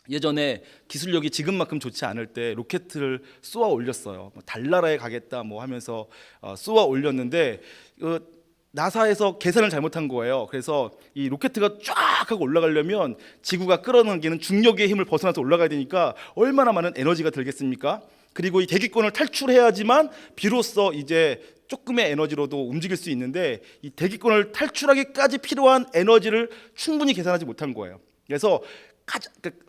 예전에 기술력이 지금만큼 좋지 않을 때 로켓을 쏘아 올렸어요. 달나라에 가겠다 뭐 하면서 쏘아 올렸는데 나사에서 계산을 잘못한 거예요. 그래서 이 로켓가 쫙 하고 올라가려면 지구가 끌어당기는 중력의 힘을 벗어나서 올라가야 되니까 얼마나 많은 에너지가 들겠습니까? 그리고 이 대기권을 탈출해야지만 비로소 이제 조금의 에너지로도 움직일 수 있는데 이 대기권을 탈출하기까지 필요한 에너지를 충분히 계산하지 못한 거예요. 그래서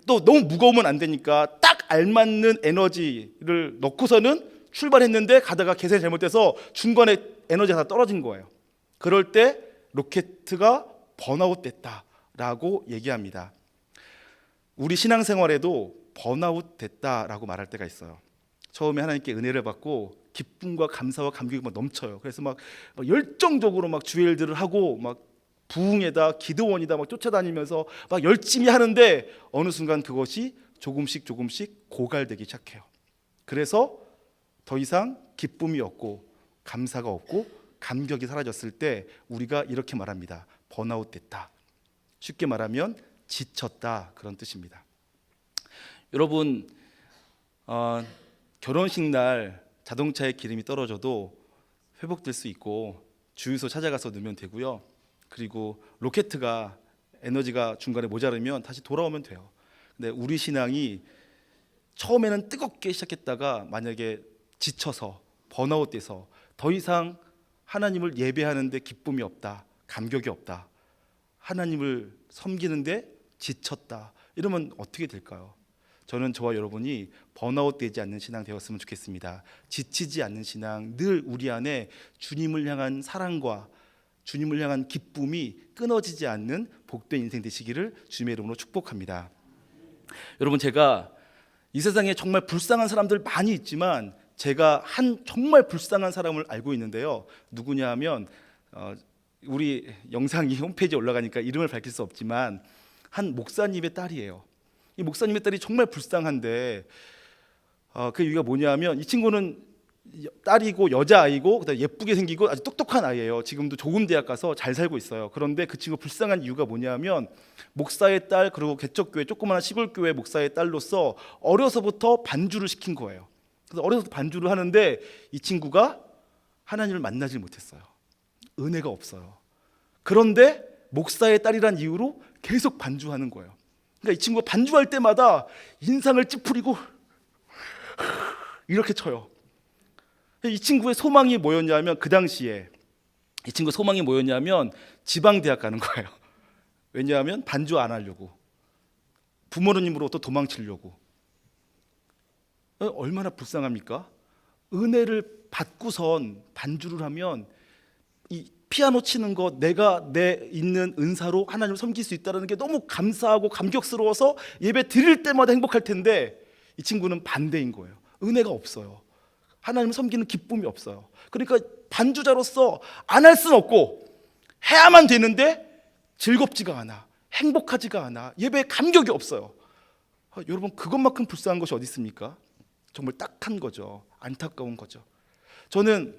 또 너무 무거우면 안 되니까 딱 알맞는 에너지를 넣고서는 출발했는데 가다가 계산이 잘못돼서 중간에 에너지가 다 떨어진 거예요. 그럴 때 로켓가 번아웃 됐다라고 얘기합니다. 우리 신앙생활에도 번아웃 됐다라고 말할 때가 있어요. 처음에 하나님께 은혜를 받고 기쁨과 감사와 감격이 막 넘쳐요. 그래서 막 열정적으로 막 주의 일들을 하고 막 부흥에다 기도원이다 막 쫓아다니면서 막 열심히 하는데 어느 순간 그것이 조금씩 고갈되기 시작해요. 그래서 더 이상 기쁨이 없고 감사가 없고 감격이 사라졌을 때 우리가 이렇게 말합니다. 번아웃 됐다. 쉽게 말하면 지쳤다, 그런 뜻입니다. 여러분, 결혼식 날 자동차에 기름이 떨어져도 회복될 수 있고 주유소 찾아가서 넣으면 되고요. 그리고 로켓가 에너지가 중간에 모자르면 다시 돌아오면 돼요. 근데 우리 신앙이 처음에는 뜨겁게 시작했다가 만약에 지쳐서 번아웃 돼서 더 이상 하나님을 예배하는데 기쁨이 없다, 감격이 없다, 하나님을 섬기는데 지쳤다, 이러면 어떻게 될까요? 저는 저와 여러분이 번아웃 되지 않는 신앙 되었으면 좋겠습니다. 지치지 않는 신앙, 늘 우리 안에 주님을 향한 사랑과 주님을 향한 기쁨이 끊어지지 않는 복된 인생 되시기를 주님의 이름으로 축복합니다. 여러분, 제가 이 세상에 정말 불쌍한 사람들 많이 있지만 제가 한 정말 불쌍한 사람을 알고 있는데요. 누구냐 하면 우리 영상이 홈페이지에 올라가니까 이름을 밝힐 수 없지만 한 목사님의 딸이에요. 이 목사님의 딸이 정말 불쌍한데 그 이유가 뭐냐면 이 친구는 딸이고 여자아이고 그다음에 예쁘게 생기고 아주 똑똑한 아이예요. 지금도 조금 대학 가서 잘 살고 있어요. 그런데 그 친구 불쌍한 이유가 뭐냐면 목사의 딸, 그리고 개척교회 조그마한 시골교회 목사의 딸로서 어려서부터 반주를 시킨 거예요. 그래서 어려서부터 반주를 하는데 이 친구가 하나님을 만나지 못했어요. 은혜가 없어요. 그런데 목사의 딸이란 이유로 계속 반주하는 거예요. 그러니까 이 친구가 반주할 때마다 인상을 찌푸리고 이렇게 쳐요. 이 친구의 소망이 뭐였냐면 그 당시에 이 친구 소망이 뭐였냐면 지방대학 가는 거예요. 왜냐하면 반주 안 하려고, 부모님으로부터 도망치려고. 얼마나 불쌍합니까? 은혜를 받고선 반주를 하면 이 피아노 치는 거 내가 내 있는 은사로 하나님을 섬길 수 있다는 게 너무 감사하고 감격스러워서 예배 드릴 때마다 행복할 텐데 이 친구는 반대인 거예요. 은혜가 없어요. 하나님을 섬기는 기쁨이 없어요. 그러니까 반주자로서 안 할 수는 없고 해야만 되는데 즐겁지가 않아, 행복하지가 않아, 예배에 감격이 없어요. 여러분, 그것만큼 불쌍한 것이 어디 있습니까? 정말 딱한 거죠. 안타까운 거죠. 저는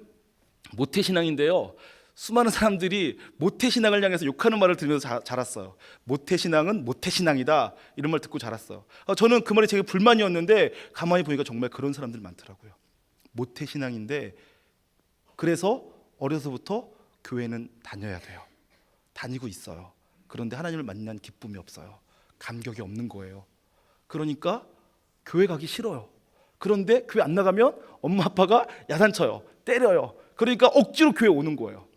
모태신앙인데요, 수많은 사람들이 모태신앙을 향해서 욕하는 말을 들으면서 자랐어요. 모태신앙은 모태신앙이다, 이런 말 듣고 자랐어요. 저는 그 말이 되게 불만이었는데 가만히 보니까 정말 그런 사람들 많더라고요. 모태신앙인데 그래서 어려서부터 교회는 다녀야 돼요. 다니고 있어요. 그런데 하나님을 만난 기쁨이 없어요. 감격이 없는 거예요. 그러니까 교회 가기 싫어요. 그런데 교회 안 나가면 엄마 아빠가 야단쳐요, 때려요. 그러니까 억지로 교회 오는 거예요.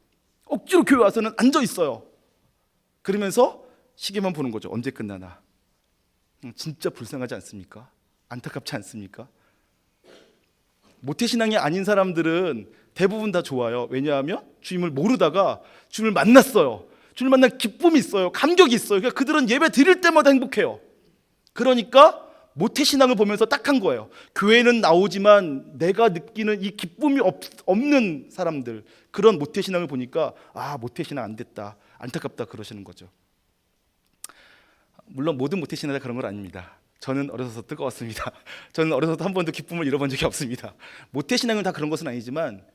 억지로 교회 와서는 앉아 있어요. 그러면서 시계만 보는 거죠. 언제 끝나나. 진짜 불쌍하지 않습니까? 안타깝지 않습니까? 모태신앙이 아닌 사람들은 대부분 다 좋아요. 왜냐하면 주님을 모르다가 주님을 만났어요. 주님을 만난 기쁨이 있어요. 감격이 있어요. 그러니까 그들은 예배 드릴 때마다 행복해요. 그러니까 모태신앙을 보면서 딱한 거예요. 교회는 나오지만 내가 느끼는 이 기쁨이 없는 사람들, 그런 모태신앙을 보니까 모태신앙 안 됐다, 안타깝다, 그러시는 거죠. 물론 모든 모태신앙이 그런 건 아닙니다. 저는 어려서 뜨거웠습니다. 저는 어려서 한 번도 기쁨을 잃어본 적이 없습니다. 모태신앙은 다 그런 것은 아니지만,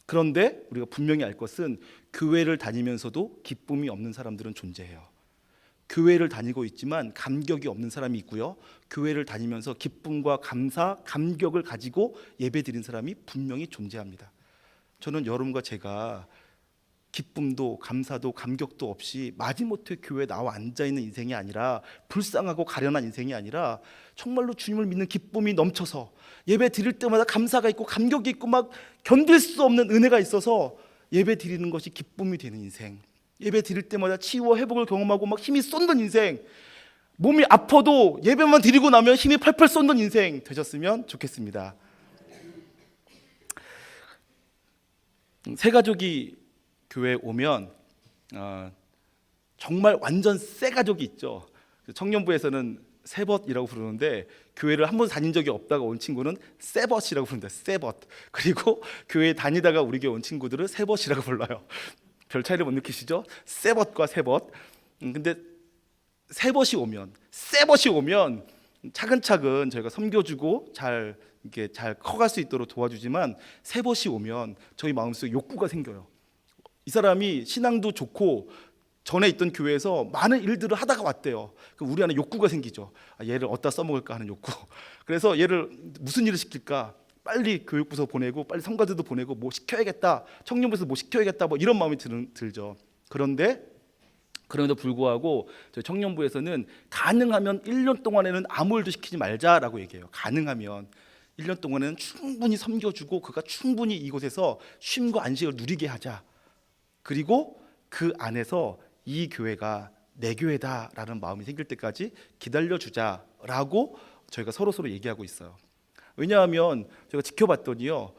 그런데 우리가 분명히 알 것은 교회를 다니면서도 기쁨이 없는 사람들은 존재해요. 교회를 다니고 있지만 감격이 없는 사람이 있고요. 교회를 다니면서 기쁨과 감사, 감격을 가지고 예배드린 사람이 분명히 존재합니다. 저는 여러분과 제가 기쁨도 감사도 감격도 없이 마지못해 교회에 나와 앉아있는 인생이 아니라, 불쌍하고 가련한 인생이 아니라 정말로 주님을 믿는 기쁨이 넘쳐서 예배 드릴 때마다 감사가 있고 감격이 있고 막 견딜 수 없는 은혜가 있어서 예배 드리는 것이 기쁨이 되는 인생, 예배 드릴 때마다 치유와 회복을 경험하고 막 힘이 쏟는 인생, 몸이 아파도 예배만 드리고 나면 힘이 팔팔 쏟는 인생 되셨으면 좋겠습니다. 새 가족이 교회에 오면 정말 완전 새 가족이 있죠. 청년부에서는 새벗이라고 부르는데, 교회를 한 번 다닌 적이 없다가 온 친구는 새벗이라고 부른다. 새벗. 그리고 교회에 다니다가 우리 교회 온 친구들은 새벗이라고 불러요. 별 차이를 못 느끼시죠? 새벗과 새벗. 근데 새벗이 오면 차근차근 저희가 섬겨주고 잘 커갈 수 있도록 도와주지만, 새벗이 오면 저희 마음속에 욕구가 생겨요. 이 사람이 신앙도 좋고 전에 있던 교회에서 많은 일들을 하다가 왔대요. 그럼 우리 안에 욕구가 생기죠. 얘를 어디다 써먹을까 하는 욕구. 그래서 얘를 무슨 일을 시킬까? 빨리 교육부서 보내고, 빨리 성가대도 보내고, 뭐 시켜야겠다, 청년부에서 뭐 시켜야겠다, 뭐 이런 마음이 들죠. 그럼에도 불구하고 저희 청년부에서는 가능하면 1년 동안에는 아무 일도 시키지 말자라고 얘기해요. 가능하면 1년 동안에는 충분히 섬겨주고 그가 충분히 이곳에서 쉼과 안식을 누리게 하자. 그리고 그 안에서 이 교회가 내 교회다라는 마음이 생길 때까지 기다려주자라고 저희가 서로 얘기하고 있어요. 왜냐하면 제가 지켜봤더니요,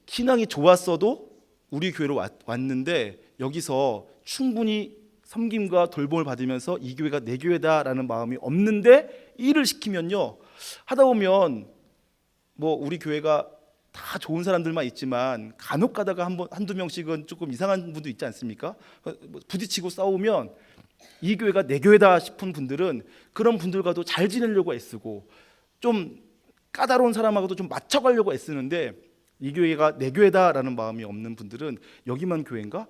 신앙이 좋았어도 우리 교회로 왔는데 여기서 충분히 섬김과 돌봄을 받으면서 이 교회가 내 교회다라는 마음이 없는데, 일을 시키면요, 하다 보면 뭐 우리 교회가 다 좋은 사람들만 있지만 간혹 가다가 한두 명씩은 조금 이상한 분도 있지 않습니까? 부딪히고 싸우면 이 교회가 내 교회다 싶은 분들은 그런 분들과도 잘 지내려고 애쓰고, 좀 까다로운 사람하고도 좀 맞춰가려고 애쓰는데, 이 교회가 내 교회다라는 마음이 없는 분들은 여기만 교회인가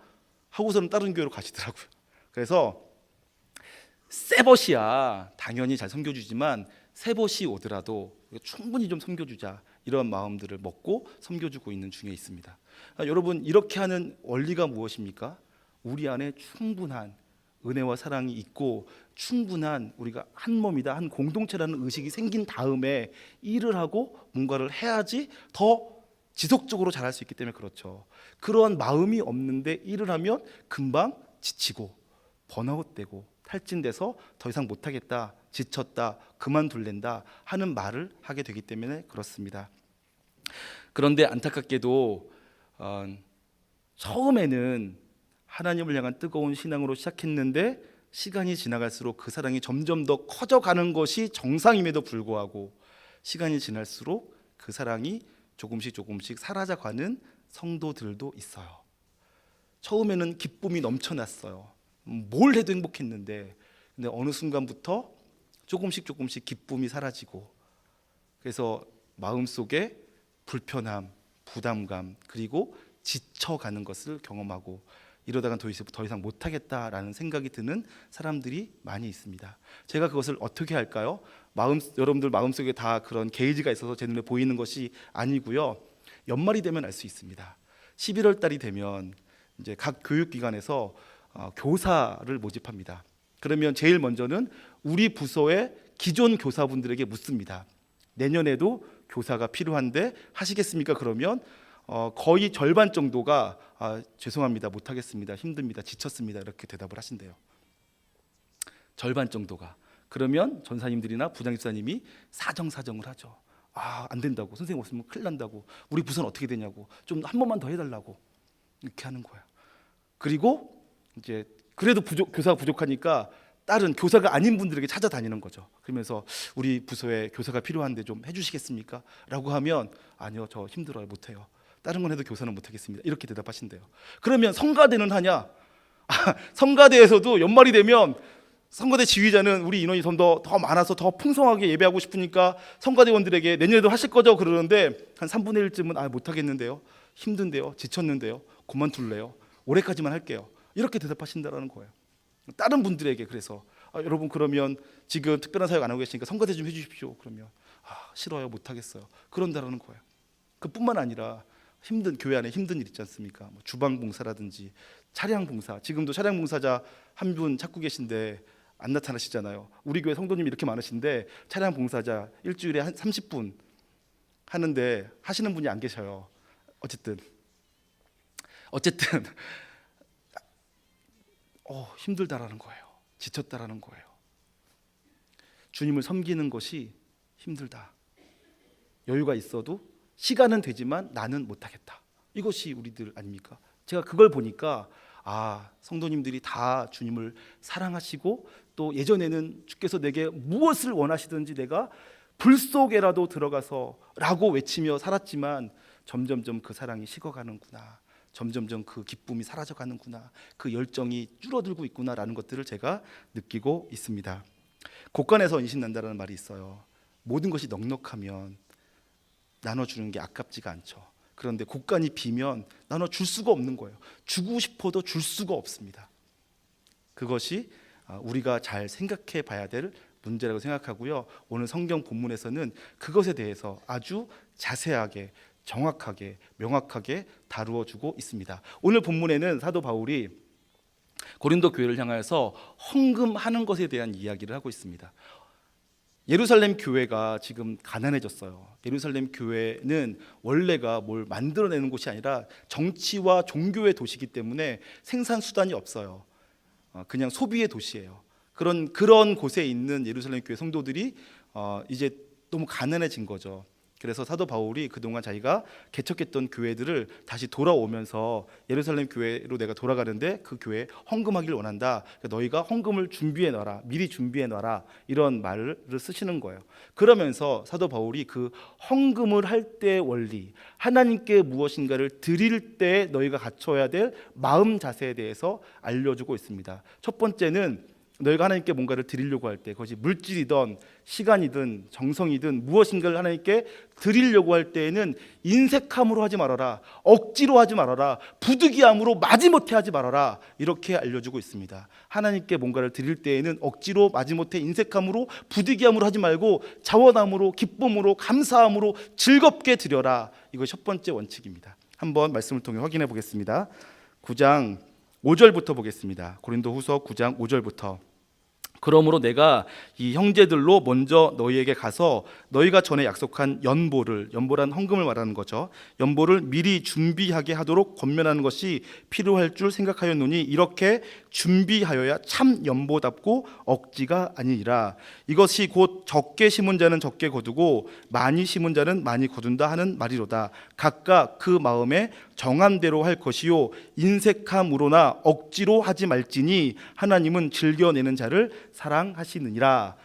하고서는 다른 교회로 가시더라고요. 그래서 새벗이야 당연히 잘 섬겨주지만, 새벗이 오더라도 충분히 좀 섬겨주자, 이런 마음들을 먹고 섬겨주고 있는 중에 있습니다. 여러분, 이렇게 하는 원리가 무엇입니까? 우리 안에 충분한 은혜와 사랑이 있고 충분한 우리가 한 몸이다, 한 공동체라는 의식이 생긴 다음에 일을 하고 뭔가를 해야지 더 지속적으로 잘할 수 있기 때문에 그렇죠. 그러한 마음이 없는데 일을 하면 금방 지치고 번아웃되고 탈진돼서 더 이상 못하겠다, 지쳤다, 그만둘랜다 하는 말을 하게 되기 때문에 그렇습니다. 그런데 안타깝게도 처음에는 하나님을 향한 뜨거운 신앙으로 시작했는데, 시간이 지나갈수록 그 사랑이 점점 더 커져가는 것이 정상임에도 불구하고, 시간이 지날수록 그 사랑이 조금씩 사라져가는 성도들도 있어요. 처음에는 기쁨이 넘쳐났어요. 뭘 해도 행복했는데, 근데 어느 순간부터 조금씩 기쁨이 사라지고, 그래서 마음속에 불편함, 부담감, 그리고 지쳐가는 것을 경험하고, 이러다간 더 이상 못하겠다라는 생각이 드는 사람들이 많이 있습니다. 제가 그것을 어떻게 할까요? 여러분들 마음속에 다 그런 게이지가 있어서 제 눈에 보이는 것이 아니고요. 연말이 되면 알 수 있습니다. 11월 달이 되면 이제 각 교육기관에서 교사를 모집합니다. 그러면 제일 먼저는 우리 부서의 기존 교사분들에게 묻습니다. 내년에도 교사가 필요한데 하시겠습니까? 그러면 거의 절반 정도가 죄송합니다, 못하겠습니다, 힘듭니다, 지쳤습니다, 이렇게 대답을 하신대요. 절반 정도가. 그러면 전사님들이나 부장집사님이 사정을 하죠. 안 된다고, 선생님 없으면 큰일 난다고, 우리 부서는 어떻게 되냐고, 좀 한 번만 더 해달라고, 이렇게 하는 거예요. 그리고 이제 그래도 교사가 부족하니까 다른 교사가 아닌 분들에게 찾아다니는 거죠. 그러면서 우리 부서에 교사가 필요한데 좀 해주시겠습니까? 라고 하면 아니요, 저 힘들어요, 못해요, 다른 건 해도 교사는 못하겠습니다, 이렇게 대답하신대요. 그러면 성가대는 하냐? 성가대에서도 연말이 되면 성가대 지휘자는 우리 인원이 더 많아서 더 풍성하게 예배하고 싶으니까 성가대원들에게 내년에도 하실 거죠? 그러는데 한 3분의 1쯤은 못하겠는데요, 힘든데요, 지쳤는데요, 그만둘래요, 올해까지만 할게요, 이렇게 대답하신다라는 거예요. 다른 분들에게. 그래서 여러분 그러면 지금 특별한 사역 안 하고 계시니까 성가대 좀 해주십시오. 그러면 싫어요, 못하겠어요. 그런다라는 거예요. 그뿐만 아니라 힘든 교회 안에 힘든 일 있지 않습니까? 뭐 주방 봉사라든지 차량 봉사. 지금도 차량 봉사자 한 분 찾고 계신데 안 나타나시잖아요. 우리 교회 성도님이 이렇게 많으신데 차량 봉사자 일주일에 한 30분 하는데 하시는 분이 안 계셔요. 어쨌든 힘들다라는 거예요. 지쳤다라는 거예요. 주님을 섬기는 것이 힘들다. 여유가 있어도 시간은 되지만 나는 못하겠다. 이것이 우리들 아닙니까? 제가 그걸 보니까 성도님들이 다 주님을 사랑하시고 또 예전에는 주께서 내게 무엇을 원하시든지 내가 불 속에라도 들어가서 라고 외치며 살았지만 점점점 그 사랑이 식어가는구나. 점점점 그 기쁨이 사라져가는구나. 그 열정이 줄어들고 있구나라는 것들을 제가 느끼고 있습니다. 곳간에서 인신난다라는 말이 있어요. 모든 것이 넉넉하면 나눠주는 게 아깝지가 않죠. 그런데 곳간이 비면 나눠줄 수가 없는 거예요. 주고 싶어도 줄 수가 없습니다. 그것이 우리가 잘 생각해 봐야 될 문제라고 생각하고요. 오늘 성경 본문에서는 그것에 대해서 아주 자세하게 정확하게 명확하게 다루어 주고 있습니다. 오늘 본문에는 사도 바울이 고린도 교회를 향하여서 헌금하는 것에 대한 이야기를 하고 있습니다. 예루살렘 교회가 지금 가난해졌어요. 예루살렘 교회는 원래가 뭘 만들어내는 곳이 아니라 정치와 종교의 도시이기 때문에 생산 수단이 없어요. 그냥 소비의 도시예요. 그런 곳에 있는 예루살렘 교회 성도들이 이제 너무 가난해진 거죠. 그래서 사도 바울이 그동안 자기가 개척했던 교회들을 다시 돌아오면서 예루살렘 교회로 내가 돌아가는데 그 교회에 헌금하기를 원한다. 너희가 헌금을 준비해 놔라. 미리 준비해 놔라. 이런 말을 쓰시는 거예요. 그러면서 사도 바울이 그 헌금을 할 때의 원리, 하나님께 무엇인가를 드릴 때 너희가 갖춰야 될 마음 자세에 대해서 알려주고 있습니다. 첫 번째는 너희가 하나님께 뭔가를 드리려고 할 때, 그것이 물질이든 시간이든 정성이든 무엇인가를 하나님께 드리려고 할 때에는 인색함으로 하지 말아라, 억지로 하지 말아라, 부득이함으로 마지못해 하지 말아라, 이렇게 알려주고 있습니다. 하나님께 뭔가를 드릴 때에는 억지로 마지못해 인색함으로 부득이함으로 하지 말고 자원함으로 기쁨으로 감사함으로 즐겁게 드려라. 이것이 첫 번째 원칙입니다. 한번 말씀을 통해 확인해 보겠습니다. 9장 5절부터 보겠습니다. 고린도후서 9장 5절부터. 그러므로 내가 이 형제들로 먼저 너희에게 가서 너희가 전에 약속한 연보란 헌금을 말하는 거죠. 연보를 미리 준비하게 하도록 권면하는 것이 필요할 줄 생각하였노니 이렇게 준비하여야 참 연보답고 억지가 아니니라. 이것이 곧 적게 심은 자는 적게 거두고 많이 심은 자는 많이 거둔다 하는 말이로다. 각각 그 마음에 정한 대로 할 것이요 인색함으로나 억지로 하지 말지니 하나님은 즐겨내는 자를 사랑하시느니라.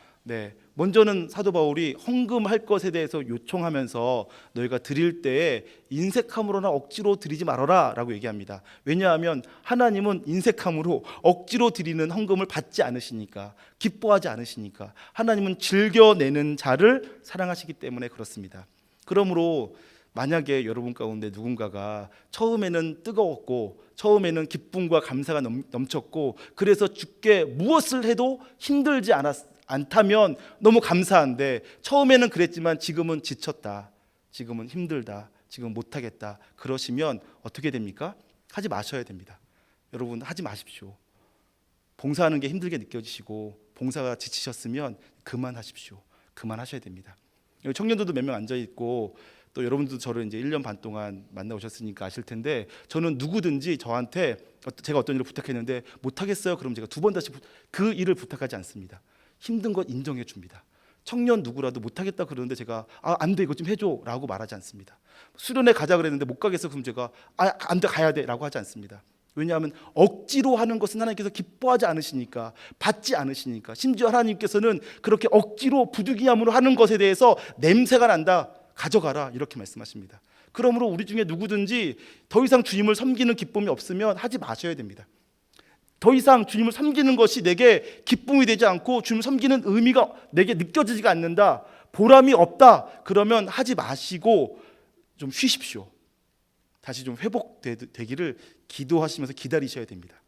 먼저는 사도 바울이 헌금할 것에 대해서 요청하면서 너희가 드릴 때에 인색함으로나 억지로 드리지 말아라 라고 얘기합니다. 왜냐하면 하나님은 인색함으로 억지로 드리는 헌금을 받지 않으시니까, 기뻐하지 않으시니까, 하나님은 즐겨내는 자를 사랑하시기 때문에 그렇습니다. 그러므로 만약에 여러분 가운데 누군가가 처음에는 뜨거웠고 처음에는 기쁨과 감사가 넘쳤고 그래서 주께 무엇을 해도 힘들지 않다면 너무 감사한데, 처음에는 그랬지만 지금은 지쳤다, 지금은 힘들다, 지금 못하겠다, 그러시면 어떻게 됩니까? 하지 마셔야 됩니다. 여러분 하지 마십시오. 봉사하는 게 힘들게 느껴지시고 봉사가 지치셨으면 그만하십시오. 그만하셔야 됩니다. 여기 청년들도 몇 명 앉아있고 또 여러분들도 저를 이제 1년 반 동안 만나오셨으니까 아실 텐데, 저는 누구든지 저한테 제가 어떤 일을 부탁했는데 못하겠어요 그럼 제가 두 번 다시 그 일을 부탁하지 않습니다. 힘든 것 인정해 줍니다. 청년 누구라도 못하겠다 그러는데 제가 안 돼 이거 좀 해줘 라고 말하지 않습니다. 수련회 가자 그랬는데 못 가겠어 그럼 제가 안 돼 가야 돼 라고 하지 않습니다. 왜냐하면 억지로 하는 것은 하나님께서 기뻐하지 않으시니까, 받지 않으시니까. 심지어 하나님께서는 그렇게 억지로 부득이함으로 하는 것에 대해서 냄새가 난다, 가져가라 이렇게 말씀하십니다. 그러므로 우리 중에 누구든지 더 이상 주님을 섬기는 기쁨이 없으면 하지 마셔야 됩니다. 더 이상 주님을 섬기는 것이 내게 기쁨이 되지 않고 주님을 섬기는 의미가 내게 느껴지지가 않는다, 보람이 없다, 그러면 하지 마시고 좀 쉬십시오. 다시 좀 회복되기를 기도하시면서 기다리셔야 됩니다.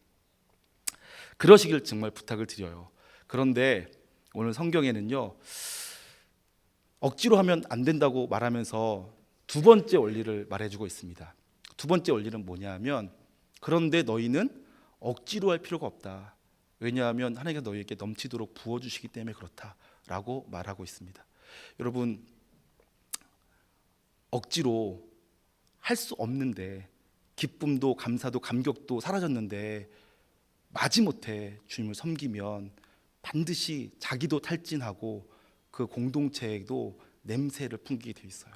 그러시길 정말 부탁을 드려요. 그런데 오늘 성경에는요, 억지로 하면 안 된다고 말하면서 두 번째 원리를 말해주고 있습니다. 두 번째 원리는 뭐냐 하면, 그런데 너희는 억지로 할 필요가 없다. 왜냐하면 하나님께서 너희에게 넘치도록 부어주시기 때문에 그렇다라고 말하고 있습니다. 여러분, 억지로 할 수 없는데, 기쁨도 감사도 감격도 사라졌는데 마지못해 주님을 섬기면 반드시 자기도 탈진하고 그 공동체에도 냄새를 풍기게 돼 있어요.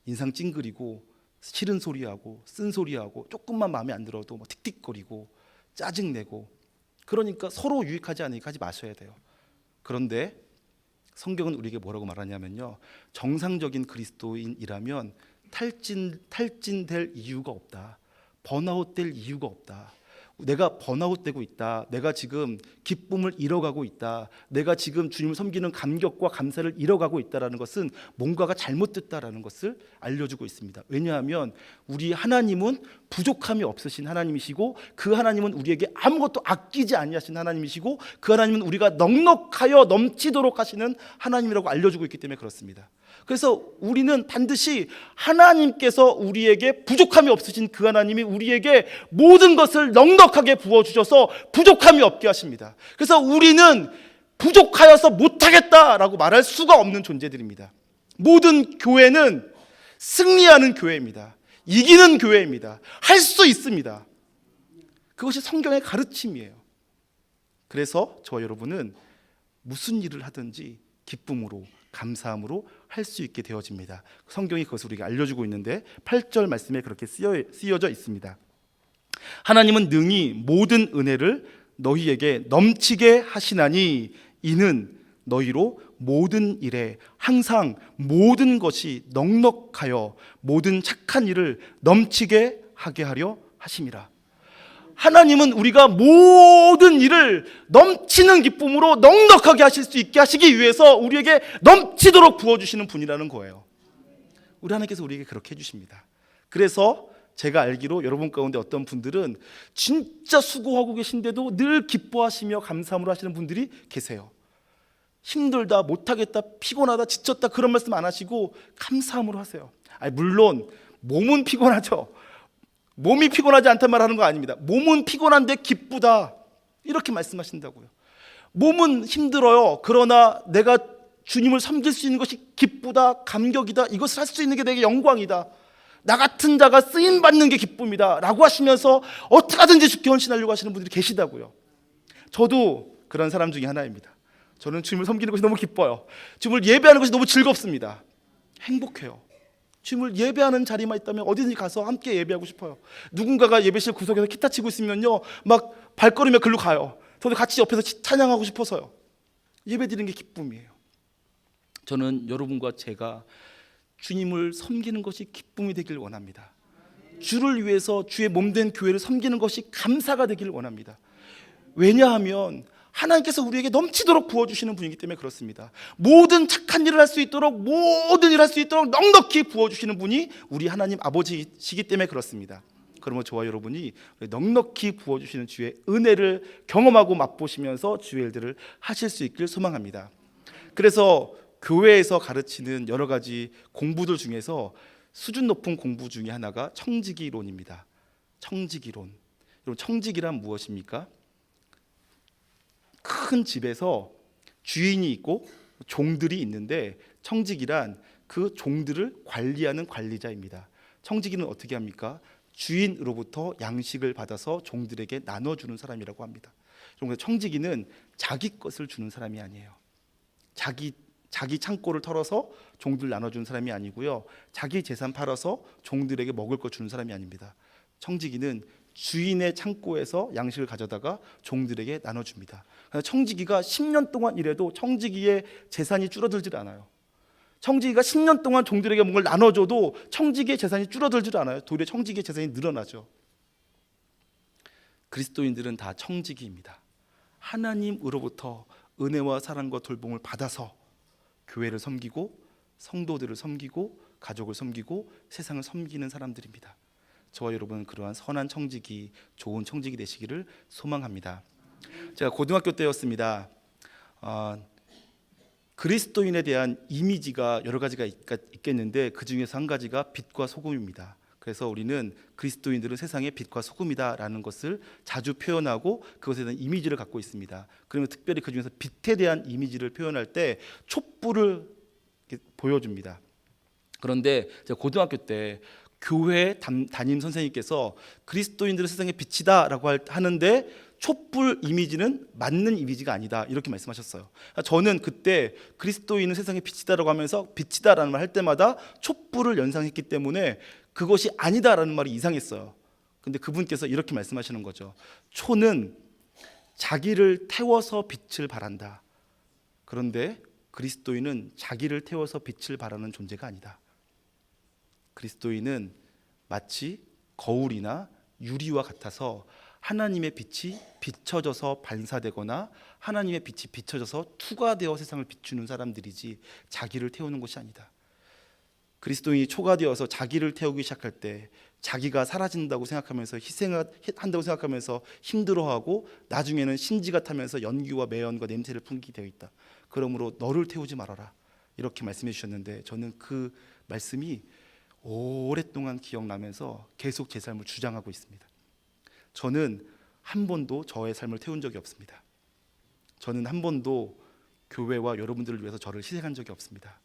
인상 찡그리고 싫은 소리하고 쓴소리하고 조금만 마음에 안 들어도 뭐 틱틱거리고 짜증내고, 그러니까 서로 유익하지 않으니까 하지 마셔야 돼요. 그런데 성경은 우리에게 뭐라고 말하냐면요, 정상적인 그리스도인이라면 탈진될 이유가 없다. 번아웃될 이유가 없다. 내가 번아웃되고 있다. 내가 지금 기쁨을 잃어가고 있다. 내가 지금 주님을 섬기는 감격과 감사를 잃어가고 있다라는 것은 뭔가가 잘못됐다라는 것을 알려주고 있습니다. 왜냐하면 우리 하나님은 부족함이 없으신 하나님이시고, 그 하나님은 우리에게 아무것도 아끼지 아니하신 하나님이시고, 그 하나님은 우리가 넉넉하여 넘치도록 하시는 하나님이라고 알려주고 있기 때문에 그렇습니다. 그래서 우리는 반드시 하나님께서 우리에게 부족함이 없으신 그 하나님이 우리에게 모든 것을 넉넉하게 부어주셔서 부족함이 없게 하십니다. 그래서 우리는 부족하여서 못하겠다라고 말할 수가 없는 존재들입니다. 모든 교회는 승리하는 교회입니다. 이기는 교회입니다. 할 수 있습니다. 그것이 성경의 가르침이에요. 그래서 저와 여러분은 무슨 일을 하든지 기쁨으로, 감사함으로 할 수 있게 되어집니다. 성경이 그것을 우리에게 알려주고 있는데 8절 말씀에 그렇게 쓰여져 있습니다. 하나님은 능히 모든 은혜를 너희에게 넘치게 하시나니 이는 너희로 모든 일에 항상 모든 것이 넉넉하여 모든 착한 일을 넘치게 하게 하려 하심이라. 하나님은 우리가 모든 일을 넘치는 기쁨으로 넉넉하게 하실 수 있게 하시기 위해서 우리에게 넘치도록 부어주시는 분이라는 거예요. 우리 하나님께서 우리에게 그렇게 해주십니다. 그래서 제가 알기로 여러분 가운데 어떤 분들은 진짜 수고하고 계신데도 늘 기뻐하시며 감사함으로 하시는 분들이 계세요. 힘들다, 못하겠다, 피곤하다, 지쳤다 그런 말씀 안 하시고 감사함으로 하세요. 물론 몸은 피곤하죠. 몸이 피곤하지 않단 말 하는 거 아닙니다. 몸은 피곤한데 기쁘다 이렇게 말씀하신다고요. 몸은 힘들어요. 그러나 내가 주님을 섬길 수 있는 것이 기쁘다, 감격이다, 이것을 할 수 있는 게 내게 영광이다, 나 같은 자가 쓰임받는 게 기쁨이다 라고 하시면서 어떻게 하든지 죽게 헌신하려고 하시는 분들이 계시다고요. 저도 그런 사람 중에 하나입니다. 저는 주님을 섬기는 것이 너무 기뻐요. 주님을 예배하는 것이 너무 즐겁습니다. 행복해요. 주님을 예배하는 자리만 있다면 어디든지 가서 함께 예배하고 싶어요. 누군가가 예배실 구석에서 기타 치고 있으면요, 막 발걸음에 글로 가요. 저도 같이 옆에서 찬양하고 싶어서요. 예배드리는 게 기쁨이에요. 저는 여러분과 제가 주님을 섬기는 것이 기쁨이 되길 원합니다. 주를 위해서 주의 몸된 교회를 섬기는 것이 감사가 되길 원합니다. 왜냐하면 하나님께서 우리에게 넘치도록 부어주시는 분이기 때문에 그렇습니다. 모든 착한 일을 할 수 있도록, 모든 일을 할 수 있도록 넉넉히 부어주시는 분이 우리 하나님 아버지시기 때문에 그렇습니다. 그러면 저와 여러분이 넉넉히 부어주시는 주의 은혜를 경험하고 맛보시면서 주의 일들을 하실 수 있길 소망합니다. 그래서 교회에서 가르치는 여러 가지 공부들 중에서 수준 높은 공부 중에 하나가 청지기론입니다. 청지기론. 여러분, 청지기란 무엇입니까? 큰 집에서 주인이 있고 종들이 있는데 청지기란 그 종들을 관리하는 관리자입니다. 청지기는 어떻게 합니까? 주인으로부터 양식을 받아서 종들에게 나눠주는 사람이라고 합니다. 청지기는 자기 것을 주는 사람이 아니에요. 자기 창고를 털어서 종들 나눠주는 사람이 아니고요, 자기 재산 팔아서 종들에게 먹을 거 주는 사람이 아닙니다. 청지기는 주인의 창고에서 양식을 가져다가 종들에게 나눠줍니다. 청지기가 10년 동안 일해도 청지기의 재산이 줄어들질 않아요. 청지기가 10년 동안 종들에게 뭔가를 나눠줘도 청지기의 재산이 줄어들질 않아요. 도리어 청지기의 재산이 늘어나죠. 그리스도인들은 다 청지기입니다. 하나님으로부터 은혜와 사랑과 돌봄을 받아서 교회를 섬기고 성도들을 섬기고 가족을 섬기고 세상을 섬기는 사람들입니다. 저와 여러분은 그러한 선한 청지기, 좋은 청지기 되시기를 소망합니다. 제가 고등학교 때였습니다. 그리스도인에 대한 이미지가 여러 가지가 있겠는데 그 중에서 한 가지가 빛과 소금입니다. 그래서 우리는 그리스도인들은 세상의 빛과 소금이다라는 것을 자주 표현하고 그것에 대한 이미지를 갖고 있습니다. 그러면 특별히 그 중에서 빛에 대한 이미지를 표현할 때 촛불을 보여줍니다. 그런데 제가 고등학교 때 교회 담임 선생님께서 그리스도인들은 세상의 빛이다라고 하는데 촛불 이미지는 맞는 이미지가 아니다 이렇게 말씀하셨어요. 저는 그때 그리스도인은 세상의 빛이다라고 하면서 빛이다라는 말 할 때마다 촛불을 연상했기 때문에 그것이 아니다라는 말이 이상했어요. 근데 그분께서 이렇게 말씀하시는 거죠. 초는 자기를 태워서 빛을 발한다. 그런데 그리스도인은 자기를 태워서 빛을 발하는 존재가 아니다. 그리스도인은 마치 거울이나 유리와 같아서 하나님의 빛이 비춰져서 반사되거나 하나님의 빛이 비춰져서 투과되어 세상을 비추는 사람들이지 자기를 태우는 것이 아니다. 그리스도인이 초가 되어서 자기를 태우기 시작할 때 자기가 사라진다고 생각하면서 희생한다고 생각하면서 힘들어하고 나중에는 심지가 타면서 연기와 매연과 냄새를 풍기게 되어 있다. 그러므로 너를 태우지 말아라 이렇게 말씀해 주셨는데 저는 그 말씀이 오랫동안 기억나면서 계속 제 삶을 주장하고 있습니다. 저는 한 번도 저의 삶을 태운 적이 없습니다. 저는 한 번도 교회와 여러분들을 위해서 저를 희생한 적이 없습니다.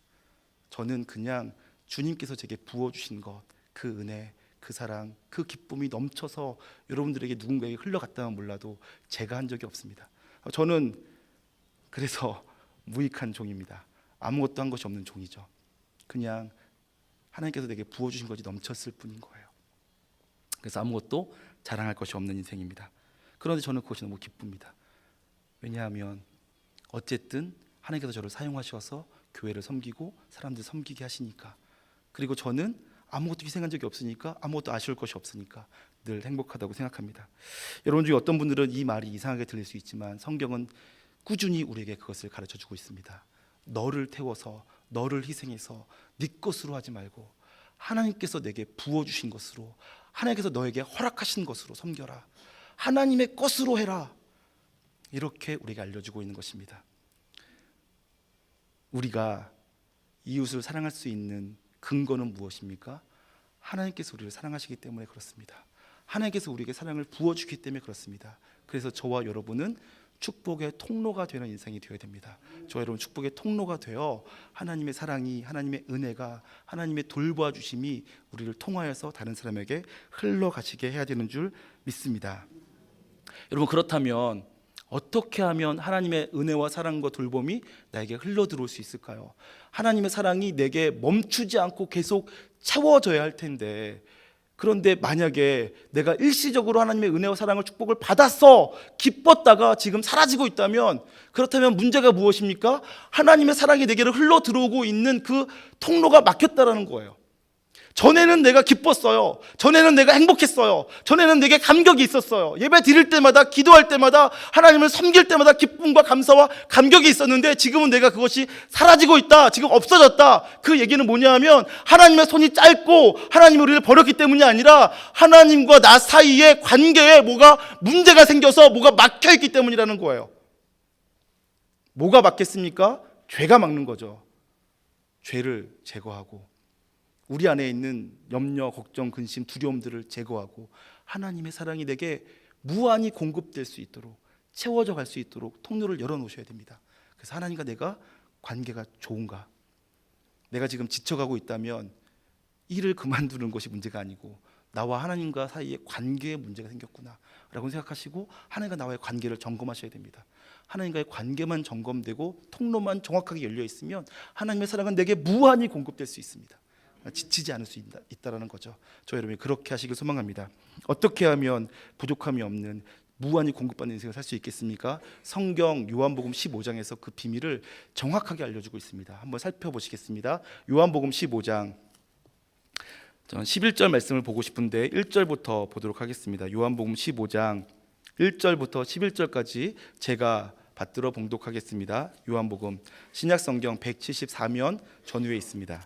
저는 그냥 주님께서 제게 부어주신 것, 그 은혜, 그 사랑, 그 기쁨이 넘쳐서 여러분들에게 누군가에게 흘러갔다면 몰라도 제가 한 적이 없습니다. 저는 그래서 무익한 종입니다. 아무것도 한 것이 없는 종이죠. 그냥 하나님께서 내게 부어주신 것이 넘쳤을 뿐인 거예요. 그래서 아무것도 자랑할 것이 없는 인생입니다. 그런데 저는 그것이 너무 기쁩니다. 왜냐하면 어쨌든 하나님께서 저를 사용하셔서 교회를 섬기고 사람들 섬기게 하시니까, 그리고 저는 아무것도 희생한 적이 없으니까, 아무것도 아쉬울 것이 없으니까 늘 행복하다고 생각합니다. 여러분 중에 어떤 분들은 이 말이 이상하게 들릴 수 있지만 성경은 꾸준히 우리에게 그것을 가르쳐주고 있습니다. 너를 태워서, 너를 희생해서 네 것으로 하지 말고 하나님께서 내게 부어주신 것으로, 하나님께서 너에게 허락하신 것으로 섬겨라. 하나님의 것으로 해라. 이렇게 우리가 알려주고 있는 것입니다. 우리가 이웃을 사랑할 수 있는 근거는 무엇입니까? 하나님께서 우리를 사랑하시기 때문에 그렇습니다. 하나님께서 우리에게 사랑을 부어주기 때문에 그렇습니다. 그래서 저와 여러분은 축복의 통로가 되는 인생이 되어야 됩니다. 저와 여러분 축복의 통로가 되어 하나님의 사랑이, 하나님의 은혜가, 하나님의 돌봐주심이 우리를 통하여서 다른 사람에게 흘러가시게 해야 되는 줄 믿습니다. 여러분, 그렇다면 어떻게 하면 하나님의 은혜와 사랑과 돌봄이 나에게 흘러들어올 수 있을까요? 하나님의 사랑이 내게 멈추지 않고 계속 채워져야 할 텐데, 그런데 만약에 내가 일시적으로 하나님의 은혜와 사랑을, 축복을 받았어, 기뻤다가 지금 사라지고 있다면, 그렇다면 문제가 무엇입니까? 하나님의 사랑이 내게로 흘러들어오고 있는 그 통로가 막혔다라는 거예요. 전에는 내가 기뻤어요. 전에는 내가 행복했어요. 전에는 내게 감격이 있었어요. 예배 드릴 때마다, 기도할 때마다, 하나님을 섬길 때마다 기쁨과 감사와 감격이 있었는데 지금은 내가 그것이 사라지고 있다, 지금 없어졌다. 그 얘기는 뭐냐 하면 하나님의 손이 짧고 하나님이 우리를 버렸기 때문이 아니라 하나님과 나 사이의 관계에 뭐가 문제가 생겨서 뭐가 막혀있기 때문이라는 거예요. 뭐가 막혔습니까? 죄가 막는 거죠. 죄를 제거하고 우리 안에 있는 염려, 걱정, 근심, 두려움들을 제거하고 하나님의 사랑이 내게 무한히 공급될 수 있도록, 채워져 갈 수 있도록 통로를 열어놓으셔야 됩니다. 그래서 하나님과 내가 관계가 좋은가, 내가 지금 지쳐가고 있다면 일을 그만두는 것이 문제가 아니고 나와 하나님과 사이에 관계에 문제가 생겼구나 라고 생각하시고 하나님과 나와의 관계를 점검하셔야 됩니다. 하나님과의 관계만 점검되고 통로만 정확하게 열려 있으면 하나님의 사랑은 내게 무한히 공급될 수 있습니다. 지치지 않을 수 있다라는 거죠. 저 여러분이 그렇게 하시길 소망합니다. 어떻게 하면 부족함이 없는 무한히 공급받는 인생을 살 수 있겠습니까? 성경 요한복음 15장에서 그 비밀을 정확하게 알려주고 있습니다. 한번 살펴보시겠습니다. 요한복음 15장, 저는 11절 말씀을 보고 싶은데 1절부터 보도록 하겠습니다. 요한복음 15장 1절부터 11절까지 제가 받들어 봉독하겠습니다. 요한복음 신약성경 174면 전후에 있습니다.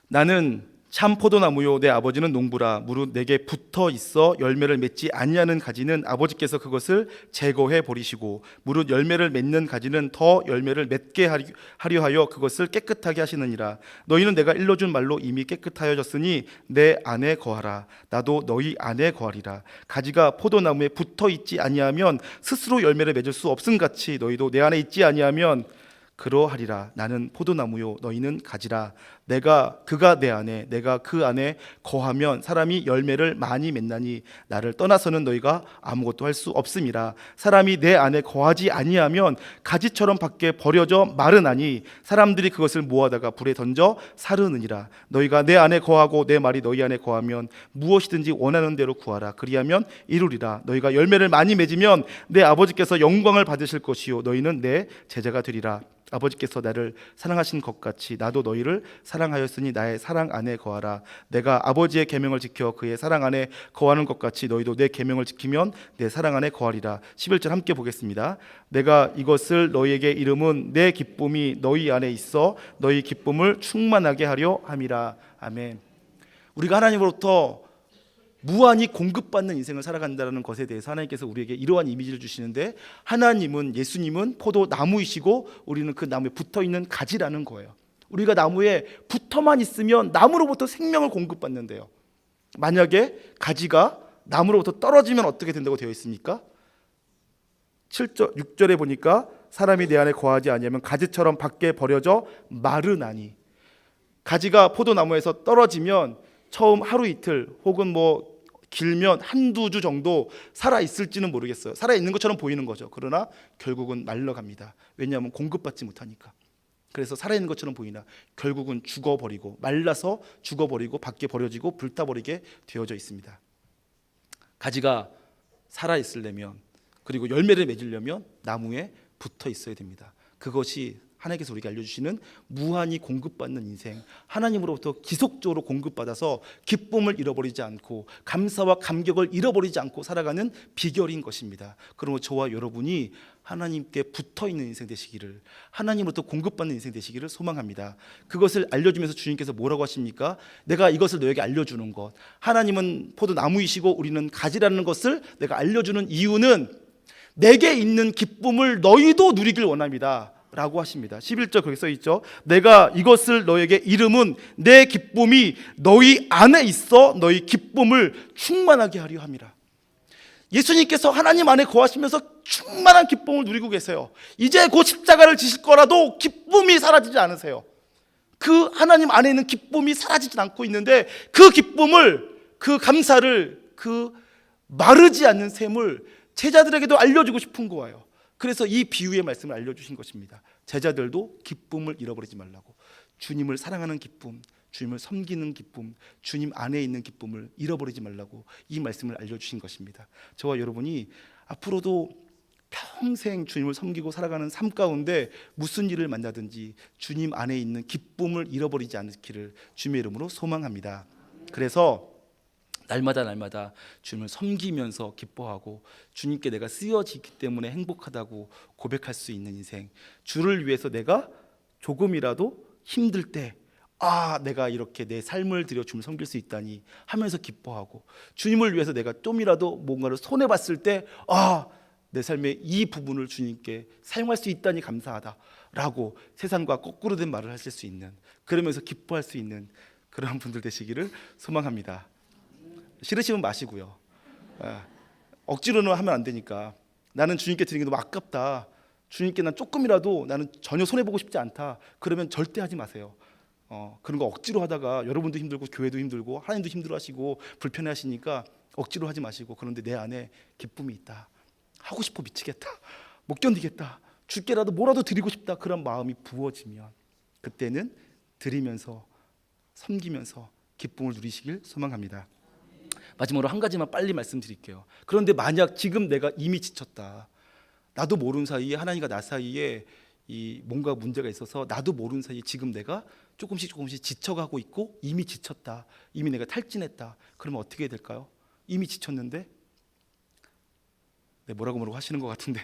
나는 참 포도나무요 내 아버지는 농부라. 무릇 내게 붙어 있어 열매를 맺지 아니하는 가지는 아버지께서 그것을 제거해 버리시고, 무릇 열매를 맺는 가지는 더 열매를 맺게 하려 하여 그것을 깨끗하게 하시느니라. 너희는 내가 일러준 말로 이미 깨끗하여졌으니 내 안에 거하라. 나도 너희 안에 거하리라. 가지가 포도나무에 붙어 있지 아니하면 스스로 열매를 맺을 수 없음 같이 너희도 내 안에 있지 아니하면 그러하리라. 나는 포도나무요 너희는 가지라. 그가 내 안에 내가 그 안에 거하면 사람이 열매를 많이 맺나니 나를 떠나서는 너희가 아무것도 할 수 없음이라. 사람이 내 안에 거하지 아니하면 가지처럼 밖에 버려져 마르나니 사람들이 그것을 모아다가 불에 던져 사르느니라. 너희가 내 안에 거하고 내 말이 너희 안에 거하면 무엇이든지 원하는 대로 구하라. 그리하면 이루리라. 너희가 열매를 많이 맺으면 내 아버지께서 영광을 받으실 것이요 너희는 내 제자가 되리라. 아버지께서 나를 사랑하신 것 같이 나도 너희를 사랑하였으니 나의 사랑 안에 거하라. 내가 아버지의 계명을 지켜 그의 사랑 안에 거하는 것 같이 너희도 내 계명을 지키면 내 사랑 안에 거하리라. 11절 함께 보겠습니다. 내가 이것을 너희에게 이름은 내 기쁨이 너희 안에 있어 너희 기쁨을 충만하게 하려 함이라. 아멘. 우리가 하나님으로부터 무한히 공급받는 인생을 살아간다는 것에 대해서 하나님께서 우리에게 이러한 이미지를 주시는데, 하나님은, 예수님은 포도나무이시고 우리는 그 나무에 붙어있는 가지라는 거예요. 우리가 나무에 붙어만 있으면 나무로부터 생명을 공급받는데요, 만약에 가지가 나무로부터 떨어지면 어떻게 된다고 되어 있습니까? 7절, 6절에 보니까 사람이 내 안에 거하지 아니하면 가지처럼 밖에 버려져 마르나니. 가지가 포도나무에서 떨어지면 처음 하루 이틀 혹은 길면 한두 주 정도 살아있을지는 모르겠어요. 살아있는 것처럼 보이는 거죠. 그러나 결국은 말라갑니다. 왜냐하면 공급받지 못하니까. 그래서 살아있는 것처럼 보이나 결국은 죽어버리고, 말라서 죽어버리고 밖에 버려지고 불타버리게 되어져 있습니다. 가지가 살아있으려면, 그리고 열매를 맺으려면 나무에 붙어 있어야 됩니다. 그것이 하나님께서 우리에게 알려주시는 무한히 공급받는 인생, 하나님으로부터 지속적으로 공급받아서 기쁨을 잃어버리지 않고 감사와 감격을 잃어버리지 않고 살아가는 비결인 것입니다. 그러므로 저와 여러분이 하나님께 붙어있는 인생 되시기를, 하나님으로부터 공급받는 인생 되시기를 소망합니다. 그것을 알려주면서 주님께서 뭐라고 하십니까? 내가 이것을 너에게 알려주는 것, 하나님은 포도나무이시고 우리는 가지라는 것을 내가 알려주는 이유는 내게 있는 기쁨을 너희도 누리길 원합니다 라고 하십니다. 11절 거기 써 있죠. 내가 이것을 너에게 이름은 내 기쁨이 너희 안에 있어 너희 기쁨을 충만하게 하려 함이라. 예수님께서 하나님 안에 거하시면서 충만한 기쁨을 누리고 계세요. 이제 곧 십자가를 지실 거라도 기쁨이 사라지지 않으세요. 그 하나님 안에 있는 기쁨이 사라지지 않고 있는데, 그 기쁨을, 그 감사를, 그 마르지 않는 셈을 제자들에게도 알려주고 싶은 거예요. 그래서 이 비유의 말씀을 알려주신 것입니다. 제자들도 기쁨을 잃어버리지 말라고, 주님을 사랑하는 기쁨, 주님을 섬기는 기쁨, 주님 안에 있는 기쁨을 잃어버리지 말라고 이 말씀을 알려주신 것입니다. 저와 여러분이 앞으로도 평생 주님을 섬기고 살아가는 삶 가운데 무슨 일을 만나든지 주님 안에 있는 기쁨을 잃어버리지 않기를 주님의 이름으로 소망합니다. 그래서 날마다 주님을 섬기면서 기뻐하고 주님께 내가 쓰여지기 때문에 행복하다고 고백할 수 있는 인생, 주를 위해서 내가 조금이라도 힘들 때 내가 이렇게 내 삶을 들여 주님을 섬길 수 있다니 하면서 기뻐하고, 주님을 위해서 내가 좀이라도 뭔가를 손해봤을 때 내 삶의 이 부분을 주님께 사용할 수 있다니 감사하다라고 세상과 거꾸로 된 말을 하실 수 있는, 그러면서 기뻐할 수 있는 그런 분들 되시기를 소망합니다. 싫으시면 마시고요. 억지로는 하면 안 되니까. 나는 주님께 드리는 게 너무 아깝다, 주님께 난 조금이라도 나는 전혀 손해보고 싶지 않다, 그러면 절대 하지 마세요. 그런 거 억지로 하다가 여러분도 힘들고 교회도 힘들고 하나님도 힘들어하시고 불편해하시니까 억지로 하지 마시고, 그런데 내 안에 기쁨이 있다, 하고 싶어 미치겠다, 못 견디겠다, 주께라도 뭐라도 드리고 싶다, 그런 마음이 부어지면 그때는 드리면서 섬기면서 기쁨을 누리시길 소망합니다. 마지막으로 한 가지만 빨리 말씀드릴게요. 그런데 만약 지금 내가 이미 지쳤다, 나도 모르는 사이에 하나님과 나 사이에 이 뭔가 문제가 있어서 나도 모르는 사이에 지금 내가 조금씩 지쳐가고 있고 이미 지쳤다, 이미 내가 탈진했다, 그러면 어떻게 해야 될까요? 이미 지쳤는데 뭐라고 하시는 것 같은데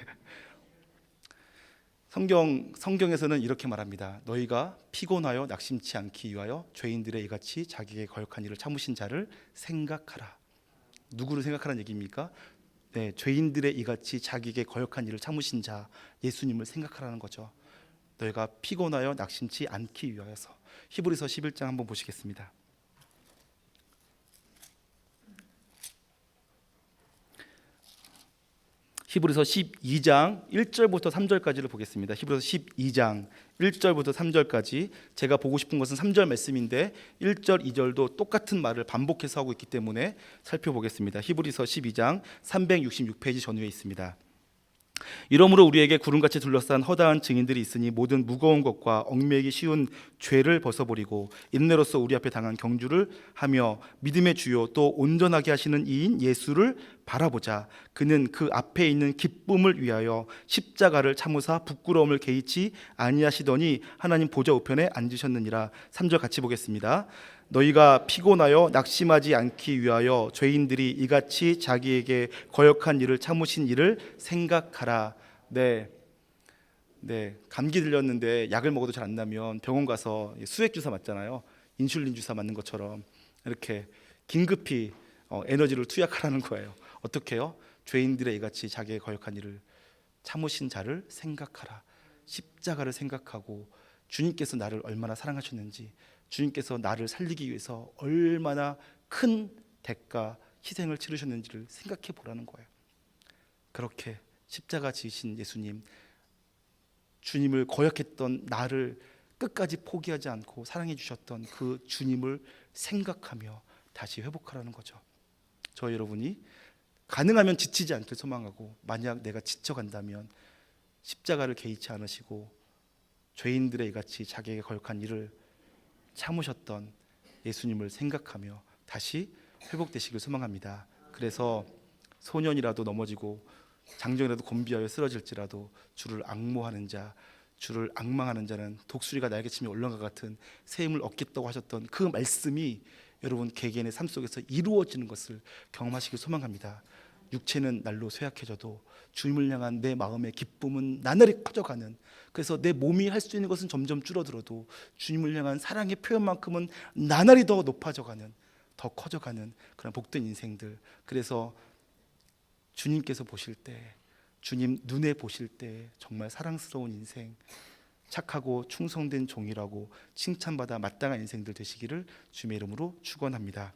성경에서는 이렇게 말합니다. 너희가 피곤하여 낙심치 않기 위하여 죄인들의 이같이 자기에게 거역한 일을 참으신 자를 생각하라. 누구를 생각하라는 얘기입니까? 네, 죄인들의 이같이 자기에게 거역한 일을 참으신 자 예수님을 생각하라는 거죠. 너희가 피곤하여 낙심치 않기 위하여서. 히브리서 11장 한번 보시겠습니다. 히브리서 12장 1절부터 3절까지를 보겠습니다. 히브리서 12장 1절부터 3절까지. 제가 보고 싶은 것은 3절 말씀인데 1절, 2절도 똑같은 말을 반복해서 하고 있기 때문에 살펴보겠습니다. 히브리서 12장 366페이지 전후에 있습니다. 이러므로 우리에게 구름같이 둘러싼 허다한 증인들이 있으니 모든 무거운 것과 얽매이기 쉬운 죄를 벗어버리고 인내로서 우리 앞에 당한 경주를 하며 믿음의 주요 또 온전하게 하시는 이인 예수를 바라보자. 그는 그 앞에 있는 기쁨을 위하여 십자가를 참으사 부끄러움을 개의치 아니하시더니 하나님 보좌 우편에 앉으셨느니라. 3절 같이 보겠습니다. 너희가 피곤하여 낙심하지 않기 위하여 죄인들이 이같이 자기에게 거역한 일을 참으신 일을 생각하라. 네, 감기 들렸는데 약을 먹어도 잘 안 나면 병원 가서 수액 주사 맞잖아요. 인슐린 주사 맞는 것처럼 이렇게 긴급히 에너지를 투약하라는 거예요. 어떻게요? 죄인들의 이같이 자기에게 거역한 일을 참으신 자를 생각하라. 십자가를 생각하고 주님께서 나를 얼마나 사랑하셨는지, 주님께서 나를 살리기 위해서 얼마나 큰 대가, 희생을 치르셨는지를 생각해 보라는 거예요. 그렇게 십자가 지으신 예수님, 주님을 거역했던 나를 끝까지 포기하지 않고 사랑해 주셨던 그 주님을 생각하며 다시 회복하라는 거죠. 저 여러분이 가능하면 지치지 않길 소망하고, 만약 내가 지쳐간다면 십자가를 개의치 않으시고 죄인들의 이같이 자기에게 거역한 일을 참으셨던 예수님을 생각하며 다시 회복되시길 소망합니다. 그래서 소년이라도 넘어지고 장정이라도 곤비하여 쓰러질지라도 주를 앙모하는 자, 주를 앙망하는 자는 독수리가 날개치며 올라간 것 같은 새 힘을 얻겠다고 하셨던 그 말씀이 여러분 개개인의 삶 속에서 이루어지는 것을 경험하시길 소망합니다. 육체는 날로 쇠약해져도 주님을 향한 내 마음의 기쁨은 나날이 커져가는, 그래서 내 몸이 할 수 있는 것은 점점 줄어들어도 주님을 향한 사랑의 표현만큼은 나날이 더 높아져가는, 더 커져가는 그런 복된 인생들. 그래서 주님께서 보실 때, 주님 눈에 보실 때 정말 사랑스러운 인생, 착하고 충성된 종이라고 칭찬받아 마땅한 인생들 되시기를 주님의 이름으로 축원합니다.